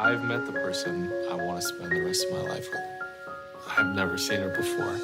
I've met the person I want to spend the rest of my life with. I've never seen her before.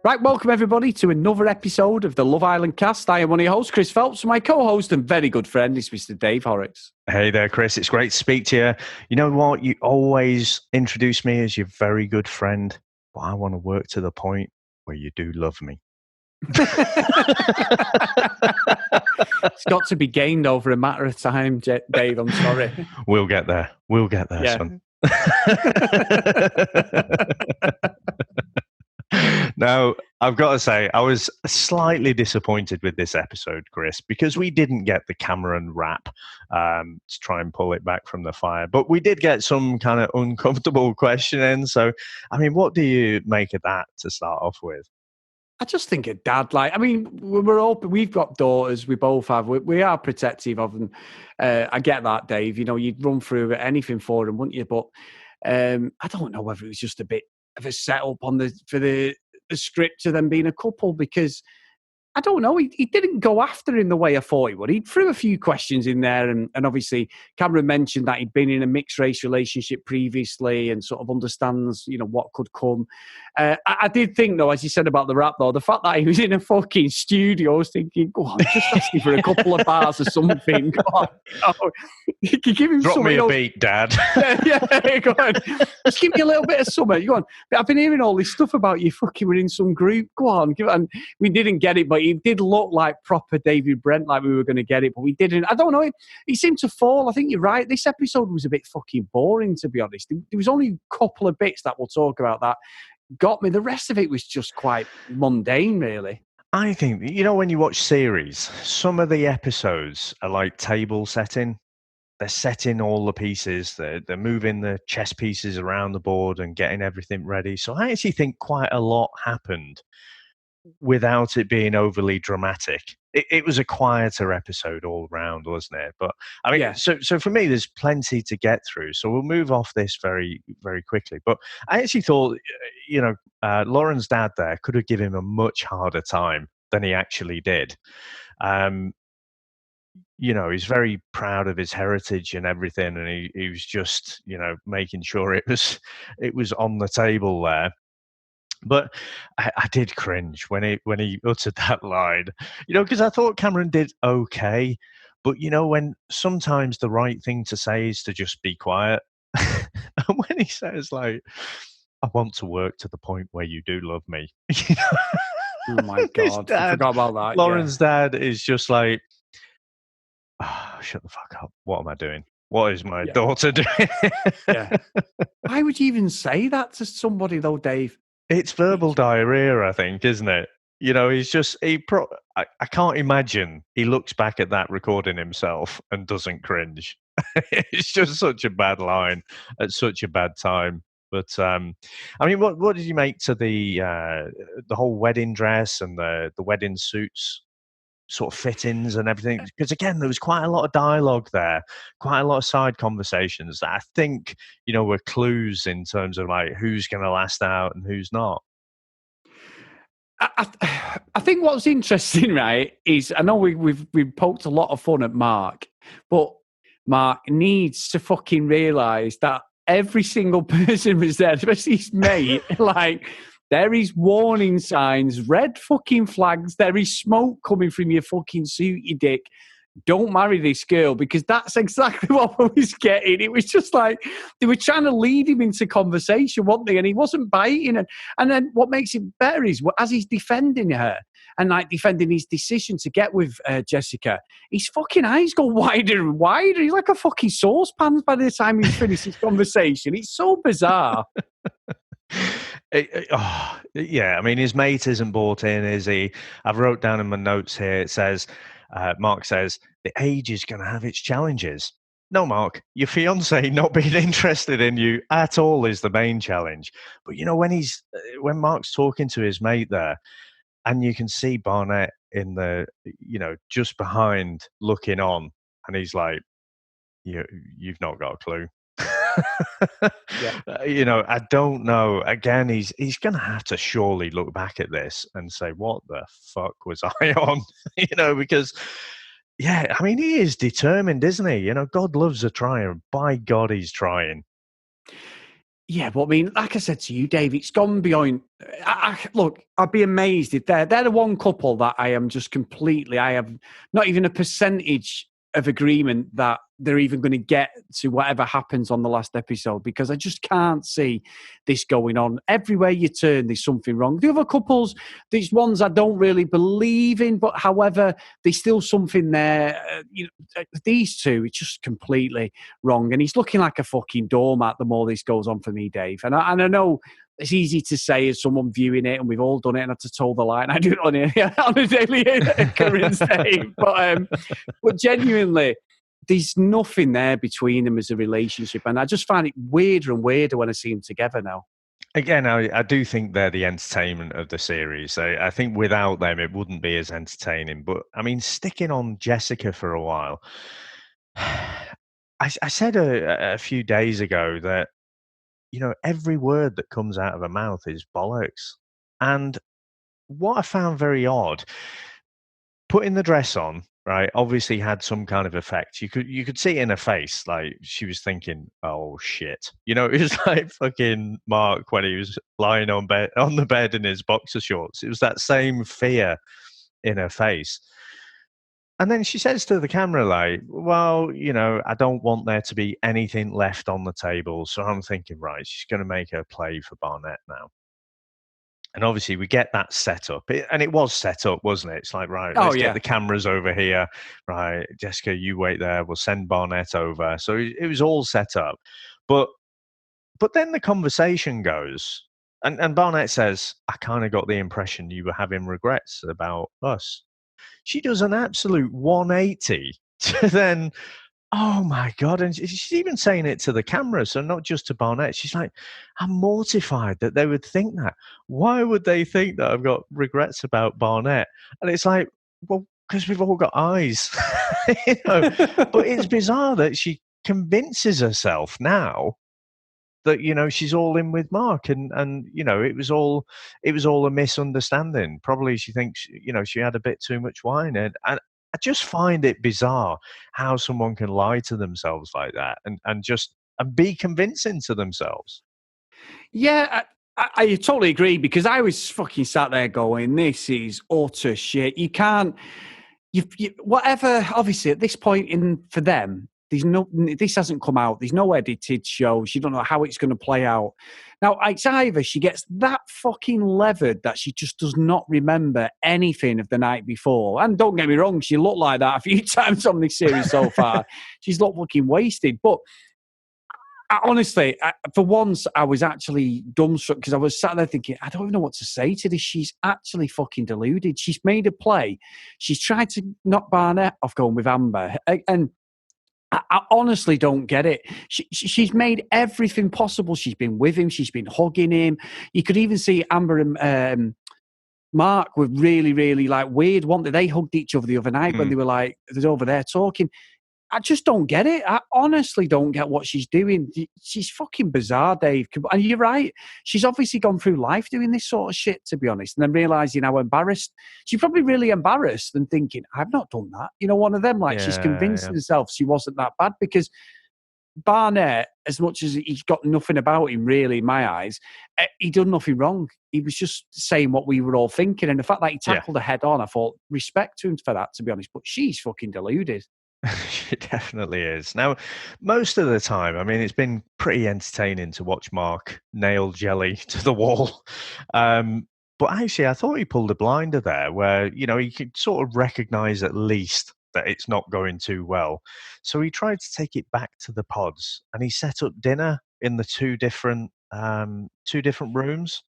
Right, welcome everybody to another episode of the Love Island cast. I am one of your hosts, Chris Phelps. My co-host and very good friend is Mr. Dave Horrocks. Hey there, Chris. It's great to speak to you. You know what? You always introduce me as your very good friend, but I want to work to the point where you do love me. It's got to be gained over a matter of time, Dave. I'm sorry. We'll get there. We'll get there, Yeah. son. Now, I've got to say, I was slightly disappointed with this episode, Chris, because we didn't get the Cameron rap to try and pull it back from the fire. But we did get some kind of uncomfortable questioning. So, I mean, what do you make of that to start off with? I just think a dad, we're open. We've got daughters. We both have. We are protective of them. I get that, Dave. You know, you'd run through anything for them, wouldn't you? But I don't know whether it was just a bit of a setup for the script to them being a couple, because I don't know. He didn't go after in the way I thought he would. He threw a few questions in there, and obviously Cameron mentioned that he'd been in a mixed race relationship previously and sort of understands, you know, what could come. I did think, though, as you said about the rap, though, the fact that he was in a fucking studio, I was thinking, go on, just asking for a couple of bars or something. Go on. Oh, you could give him Drop something me a else. beat, Dad. Yeah, go on. Just give me a little bit of something. Go on. I've been hearing all this stuff about you fucking were in some group. Go on. And we didn't get it, but it did look like proper David Brent, like we were going to get it, but we didn't. I don't know. He seemed to fall. I think you're right. This episode was a bit fucking boring, to be honest. There was only a couple of bits that we'll talk about that got me. The rest of it was just quite mundane, really. I think, you know, when you watch series, some of the episodes are like table setting. They're setting all the pieces. They're moving the chess pieces around the board and getting everything ready. So I actually think quite a lot happened without it being overly dramatic. It was a quieter episode all around, wasn't it? But I mean, Yeah. so for me, there's plenty to get through. So we'll move off this very, very quickly. But I actually thought, you know, Lauren's dad there could have given him a much harder time than he actually did. You know, he's very proud of his heritage and everything, and he was just, you know, making sure it was on the table there. But I did cringe when he uttered that line, you know, because I thought Cameron did okay, but you know, when sometimes the right thing to say is to just be quiet, and when he says like, "I want to work to the point where you do love me," you know, Oh, my God. I forgot about that. Lauren's dad is just like, oh, shut the fuck up. What am I doing? What is my daughter doing? Yeah. Why would you even say that to somebody, though, Dave? It's verbal diarrhea, I think, isn't it? You know, he's just, I can't imagine he looks back at that recording himself and doesn't cringe. It's just such a bad line at such a bad time. But, I mean, what did you make to the whole wedding dress and the wedding suits sort of fittings and everything? Because again, there was quite a lot of dialogue there, quite a lot of side conversations that I think, you know, were clues in terms of like who's going to last out and who's not. I think what's interesting, right, is I know we've poked a lot of fun at Mark, but Mark needs to fucking realise that every single person was there, especially his mate, like, there is warning signs, red fucking flags. There is smoke coming from your fucking suit, you dick. Don't marry this girl, because that's exactly what I was getting. It was just like they were trying to lead him into conversation, weren't they? And he wasn't biting. And then what makes it better is as he's defending her and like defending his decision to get with Jessica, his fucking eyes go wider and wider. He's like a fucking saucepan by the time he's finished his conversation. It's so bizarre. Yeah, I mean, his mate isn't bought in, is he? I've wrote down in my notes here, it says, Mark says, the age is going to have its challenges. No, Mark, your fiance not being interested in you at all is the main challenge. But, you know, when Mark's talking to his mate there, and you can see Barnett in the, you know, just behind looking on, and he's like, you've not got a clue. Yeah. You know, I don't know. Again, he's going to have to surely look back at this and say, "What the fuck was I on?" You know, because yeah, I mean, he is determined, isn't he? You know, God loves a trier. By God, he's trying. Yeah, but I mean, like I said to you, Dave, it's gone beyond. Look, I'd be amazed if they're the one couple that I am just completely. I have not even a percentage of agreement that they're even going to get to whatever happens on the last episode, because I just can't see this going on. Everywhere you turn, there's something wrong. The other couples, these ones I don't really believe in, but however, there's still something there. These two, it's just completely wrong. And he's looking like a fucking doormat the more this goes on for me, Dave. And I know it's easy to say as someone viewing it, and we've all done it, and had to toe the line. I do it on a daily occurrence, Dave. But genuinely, there's nothing there between them as a relationship. And I just find it weirder and weirder when I see them together now. Again, I do think they're the entertainment of the series. I think without them, it wouldn't be as entertaining. But I mean, sticking on Jessica for a while, I said a few days ago that, you know, every word that comes out of her mouth is bollocks. And what I found very odd, putting the dress on, right, obviously had some kind of effect. You could see it in her face, like she was thinking, "Oh shit," you know. It was like fucking Mark when he was lying on the bed in his boxer shorts. It was that same fear in her face. And then she says to the camera, like, "Well, you know, I don't want there to be anything left on the table." So I'm thinking, right, she's going to make her play for Barnett now. And obviously, we get that set up. And it was set up, wasn't it? It's like, right, Oh, let's get yeah. the cameras over here. Right, Jessica, you wait there. We'll send Barnett over. So it was all set up. But then the conversation goes, and Barnett says, "I kind of got the impression you were having regrets about us." She does an absolute 180 to then, oh my God. And she's even saying it to the camera, so not just to Barnett. She's like, "I'm mortified that they would think that. Why would they think that I've got regrets about Barnett?" And it's like, well, because we've all got eyes. You know? But it's bizarre that she convinces herself now that, you know, she's all in with Mark, and you know, it was all a misunderstanding. Probably she thinks, you know, she had a bit too much wine, and I just find it bizarre how someone can lie to themselves like that and just and be convincing to themselves. Yeah, I totally agree, because I was fucking sat there going, this is utter shit. You can't, whatever, obviously at this point in for them, this hasn't come out. There's no edited shows. You don't know how it's going to play out. Now, it's either she gets that fucking levered that she just does not remember anything of the night before. And don't get me wrong, she looked like that a few times on this series so far. She's looked fucking wasted. But honestly, for once, I was actually dumbstruck, because I was sat there thinking, I don't even know what to say to this. She's actually fucking deluded. She's made a play. She's tried to knock Barnett off going with Amber. And I honestly don't get it. She's made everything possible. She's been with him. She's been hugging him. You could even see Amber and Mark were really, really like weird. They hugged each other the other night when they were like, they're over there talking. I just don't get it. I honestly don't get what she's doing. She's fucking bizarre, Dave. And you're right. She's obviously gone through life doing this sort of shit, to be honest, and then realising how embarrassed. She's probably really embarrassed and thinking, I've not done that. You know, one of them, like, she's convinced herself she wasn't that bad, because Barnett, as much as he's got nothing about him, really, in my eyes, he done nothing wrong. He was just saying what we were all thinking. And the fact that he tackled her head on, I thought, respect to him for that, to be honest. But she's fucking deluded. It definitely is. Now, most of the time, I mean, it's been pretty entertaining to watch Mark nail Jelly to the wall. But actually, I thought he pulled a blinder there where, you know, he could sort of recognize at least that it's not going too well. So he tried to take it back to the pods, and he set up dinner in the two different rooms.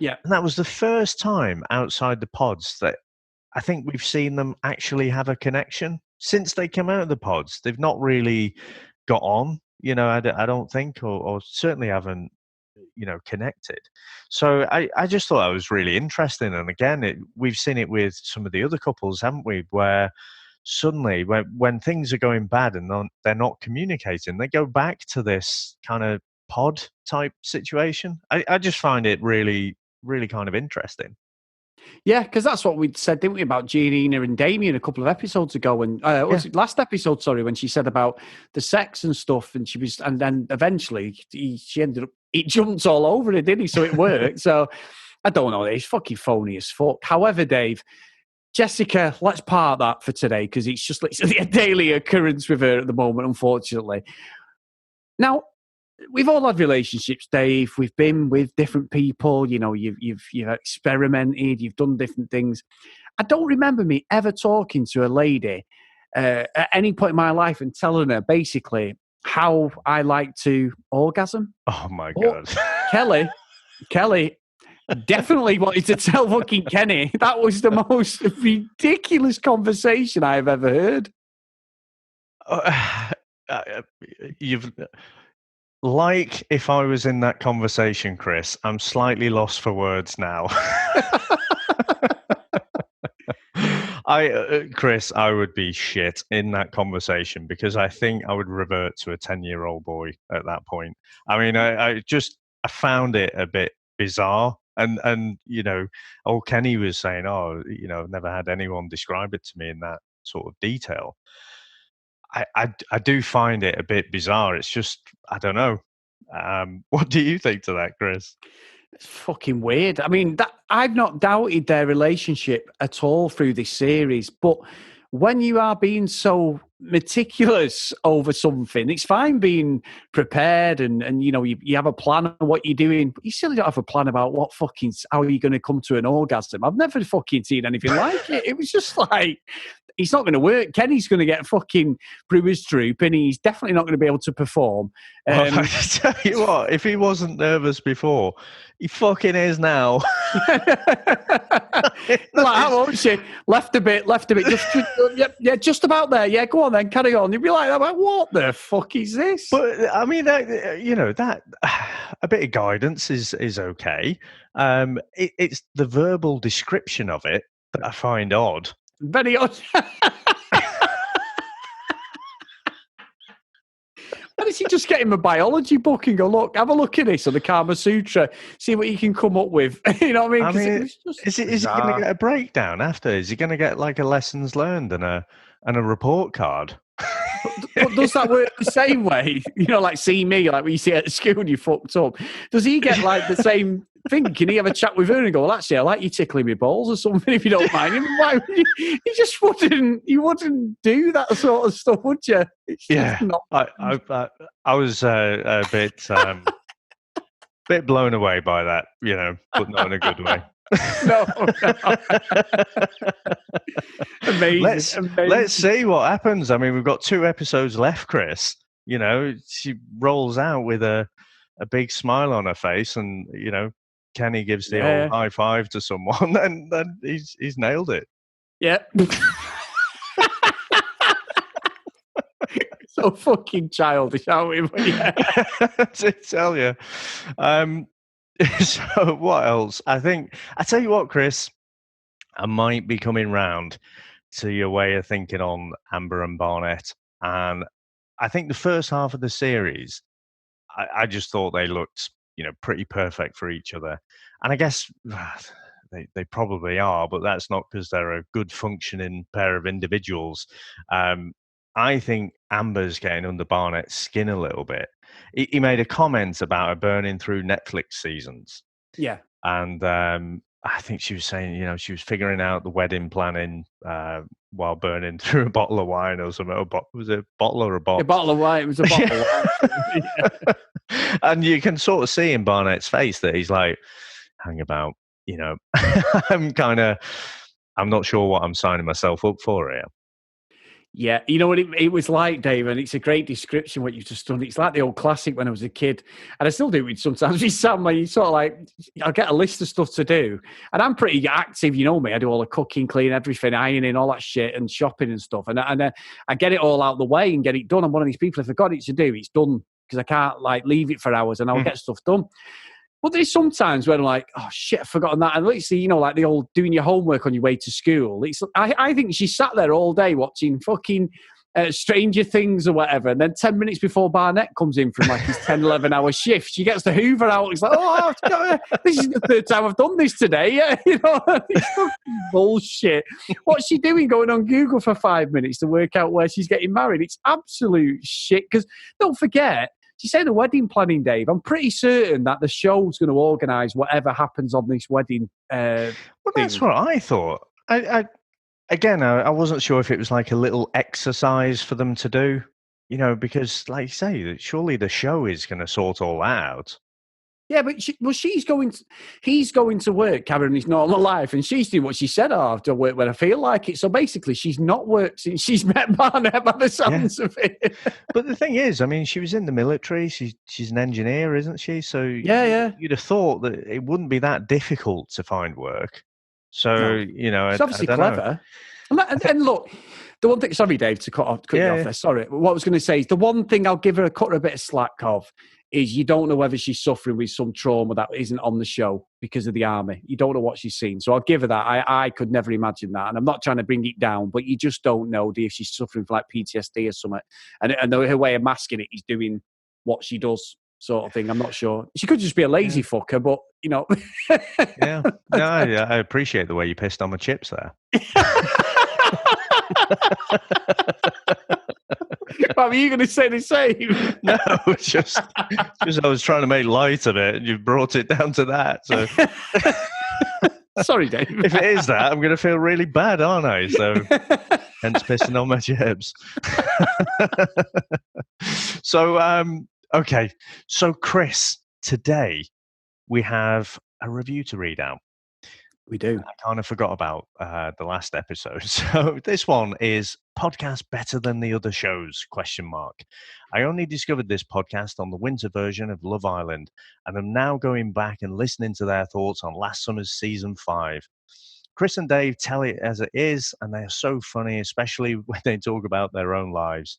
Yeah. And that was the first time outside the pods that I think we've seen them actually have a connection. Since they came out of the pods, they've not really got on, you know, I don't think, or certainly haven't, you know, connected. So I just thought that was really interesting. And again, we've seen it with some of the other couples, haven't we, where suddenly when things are going bad and they're not communicating, they go back to this kind of pod type situation. I just find it really, really kind of interesting. Yeah, because that's what we said, didn't we, about Giannina and Damien a couple of episodes ago, and was it last episode? Sorry, when she said about the sex and stuff, and and then eventually she ended up, it jumped all over it, didn't he? So it worked. So I don't know, it's fucking phony as fuck. However, Dave, Jessica, let's part that for today because it's just literally a daily occurrence with her at the moment, unfortunately. Now, we've all had relationships, Dave. We've been with different people. You know, you've experimented. You've done different things. I don't remember me ever talking to a lady at any point in my life and telling her basically how I like to orgasm. Oh my God, Kelly definitely wanted to tell fucking Kenny. That was the most ridiculous conversation I have ever heard. You've. Like if I was in that conversation, Chris, I'm slightly lost for words now. Chris, I would be shit in that conversation because I think I would revert to a 10-year-old boy at that point. I mean, I found it a bit bizarre. And you know, old Kenny was saying, oh, you know, I've never had anyone describe it to me in that sort of detail. I do find it a bit bizarre. It's just, I don't know. What do you think to that, Chris? It's fucking weird. I mean, I've not doubted their relationship at all through this series, but when you are being so meticulous over something, it's fine being prepared and you know, you have a plan of what you're doing, but you still don't have a plan about how are you going to come to an orgasm. I've never fucking seen anything like it. It was just like, it's not going to work. Kenny's going to get fucking Brewers droop and he's definitely not going to be able to perform. I tell you what, if he wasn't nervous before, he fucking is now. Like, how old is she? Left a bit. Just about there. Yeah, go on then, carry on. You'd be like, what the fuck is this? But I mean, you know, that a bit of guidance is okay. It's the verbal description of it that I find odd. Very odd. Why does he just get him a biology book and go, look, have a look at this on the Kama Sutra, see what you can come up with? You know what I mean? Is he going to get a breakdown after? Is he going to get like a lessons learned and a report card? But does that work the same way? You know, like see me, like when you see at school and you fucked up. Does he get like the same thing? Can he have a chat with her and go, well, actually, I like you tickling me balls or something if you don't mind? Why would you just wouldn't do that sort of stuff, would you? Yeah, I was a bit blown away by that, you know, but not in a good way. No. Amazing. Let's see what happens. I mean, we've got 2 episodes left, Chris. You know, she rolls out with a big smile on her face, and you know, Kenny gives the old high five to someone, and then he's nailed it. Yeah. So fucking childish, aren't we? Yeah. To tell you. So what else? I tell you what, Chris, I might be coming round to your way of thinking on Amber and Barnett. And I think the first half of the series, I just thought they looked, you know, pretty perfect for each other. And I guess they probably are, but that's not because they're a good functioning pair of individuals. I think Amber's getting under Barnett's skin a little bit. He made a comment about her burning through Netflix seasons. Yeah. And I think she was saying, you know, she was figuring out the wedding planning while burning through a bottle of wine or something. Was it a bottle or a box? A bottle of wine. It was a bottle of wine. Yeah. And you can sort of see in Barnett's face that he's like, hang about, you know, I'm not sure what I'm signing myself up for here. Yeah, you know what it was like, Dave, and it's a great description what you've just done. It's like the old classic when I was a kid, and I still do it sometimes with Sam, where you sort of like, I'll get a list of stuff to do, and I'm pretty active, you know me, I do all the cooking, clean, everything, ironing, all that shit, and shopping and stuff, and I get it all out the way and get it done. I'm one of these people, if I got it to do, it's done, because I can't like leave it for hours, and I'll get stuff done. But there's sometimes when I'm like, oh shit, I've forgotten that. And literally, like the old doing your homework on your way to school. I think she sat there all day watching fucking Stranger Things or whatever. And then 10 minutes before Barnett comes in from like his 10, 11 hour shift, she gets the Hoover out. It's like, this is the third time I've done this today. Yeah, it's fucking bullshit. What's she doing going on Google for 5 minutes to work out where she's getting married? It's absolute shit. Because don't forget, she said the wedding planning, Dave. I'm pretty certain that the show's going to organise whatever happens on this wedding. Well, that's what I thought. I wasn't sure if it was like a little exercise for them to do, because, like you say, surely the show is going to sort all that out. Yeah, but he's going to work, Cameron, his normal life, and she's doing what she said, I have to work when I feel like it. So basically, she's not worked since she's met Barnett by the sounds of it. But the thing is, I mean, she was in the military. She's an engineer, isn't she? So yeah. You'd have thought that it wouldn't be that difficult to find work. So, it's obviously clever. And look, the one thing, sorry, Dave, to cut you off there. Sorry. What I was going to say is the one thing I'll give her a bit of slack of is you don't know whether she's suffering with some trauma that isn't on the show because of the army. You don't know what she's seen. So I'll give her that. I could never imagine that. And I'm not trying to bring it down, but you just don't know, if she's suffering from like PTSD or something. And her way of masking it is doing what she does, sort of thing. I'm not sure. She could just be a lazy fucker, but, Yeah. No, I appreciate the way you pissed on my chips there. Were you going to say the same? No, just I was trying to make light of it, and you brought it down to that. So, sorry, Dave. If it is that, I'm going to feel really bad, aren't I? So, hence pissing on my chips. So, okay. So, Chris, today we have a review to read out. We do. I kind of forgot about the last episode. So this one is podcast better than the other shows, ? I only discovered this podcast on the winter version of Love Island, and I'm now going back and listening to their thoughts on last summer's season 5. Chris and Dave tell it as it is, and they are so funny, especially when they talk about their own lives.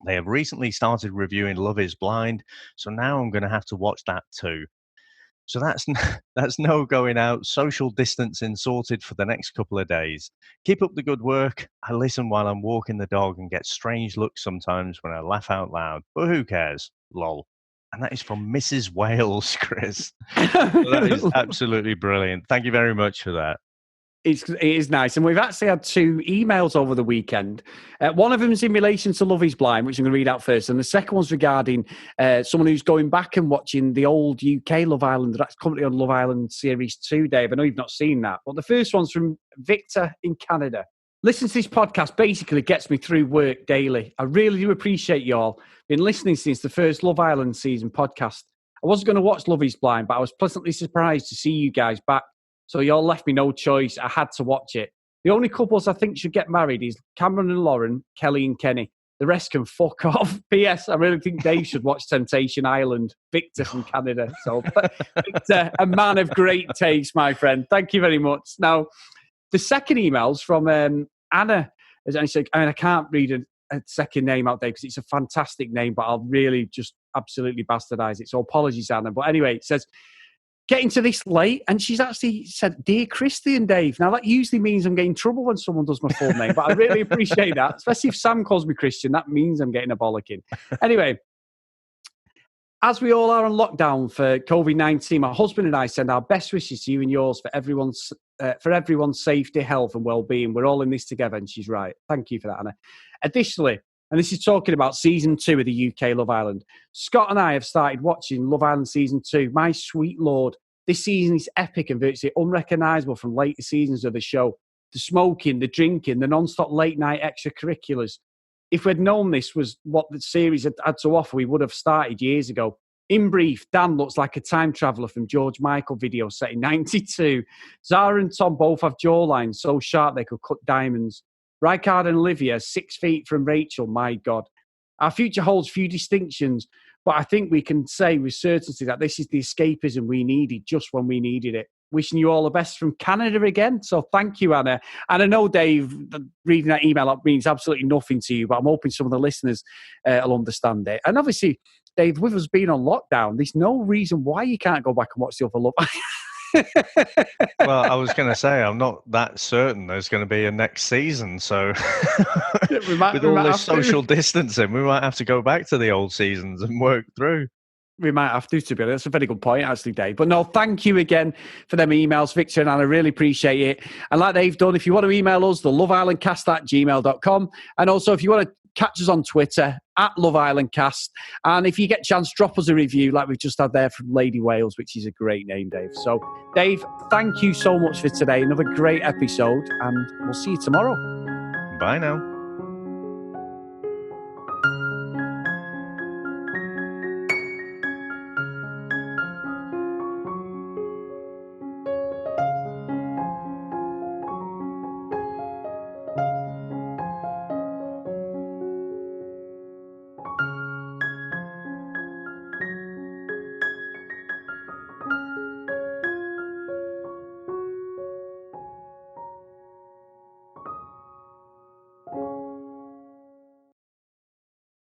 They have recently started reviewing Love Is Blind, so now I'm going to have to watch that too. So that's no going out, social distancing sorted for the next couple of days. Keep up the good work. I listen while I'm walking the dog and get strange looks sometimes when I laugh out loud. But who cares? Lol. And that is from Mrs. Wales, Chris. So that is absolutely brilliant. Thank you very much for that. It is nice. And we've actually had 2 emails over the weekend. One of them is in relation to Love Is Blind, which I'm going to read out first. And the second one's regarding someone who's going back and watching the old UK Love Island. That's currently on Love Island Series 2, Dave. I know you've not seen that. But the first one's from Victor in Canada. Listen to this podcast basically gets me through work daily. I really do appreciate you all. Been listening since the first Love Island season podcast. I wasn't going to watch Love Is Blind, but I was pleasantly surprised to see you guys back. So y'all left me no choice. I had to watch it. The only couples I think should get married is Cameron and Lauren, Kelly and Kenny. The rest can fuck off. P.S. I really think Dave should watch Temptation Island. Victor from Canada. So, Victor, a man of great taste, my friend. Thank you very much. Now, the second email's from Anna. And she said, I can't read a second name out there because it's a fantastic name, but I'll really just absolutely bastardize it. So apologies, Anna. But anyway, it says, getting to this late, and she's actually said, Dear Christy and Dave. Now, that usually means I'm getting in trouble when someone does my full name, but I really appreciate that, especially if Sam calls me Christian. That means I'm getting a bollocking. Anyway, as we all are on lockdown for COVID-19, my husband and I send our best wishes to you and yours for everyone's safety, health, and well-being. We're all in this together, and she's right. Thank you for that, Anna. Additionally, and this is talking about season 2 of the UK Love Island. Scott and I have started watching Love Island season 2. My sweet Lord, this season is epic and virtually unrecognisable from later seasons of the show. The smoking, the drinking, the non-stop late night extracurriculars. If we'd known this was what the series had to offer, we would have started years ago. In brief, Dan looks like a time traveller from George Michael video set in 92. Zara and Tom both have jawlines so sharp they could cut diamonds. Rykard and Olivia, 6 feet from Rachel, my God. Our future holds few distinctions, but I think we can say with certainty that this is the escapism we needed just when we needed it. wishing you all the best from Canada again. So thank you, Anna. And I know, Dave, reading that email up means absolutely nothing to you, but I'm hoping some of the listeners will understand it. And obviously, Dave, with us being on lockdown, there's no reason why you can't go back and watch the other Love Well, I was going to say, I'm not that certain there's going to be a next season. So with all this social distancing, we might have to go back to the old seasons and work through. We might have to be honest. That's a very good point, actually, Dave. But no, thank you again for them emails, Victor and Anna. I really appreciate it. And like they've done, if you want to email us, the loveislandcast@gmail.com. And also, if you want to catch us on Twitter, @LoveIslandCast. And if you get a chance, drop us a review like we've just had there from Lady Wales, which is a great name, Dave. So, Dave, thank you so much for today. Another great episode, and we'll see you tomorrow. Bye now.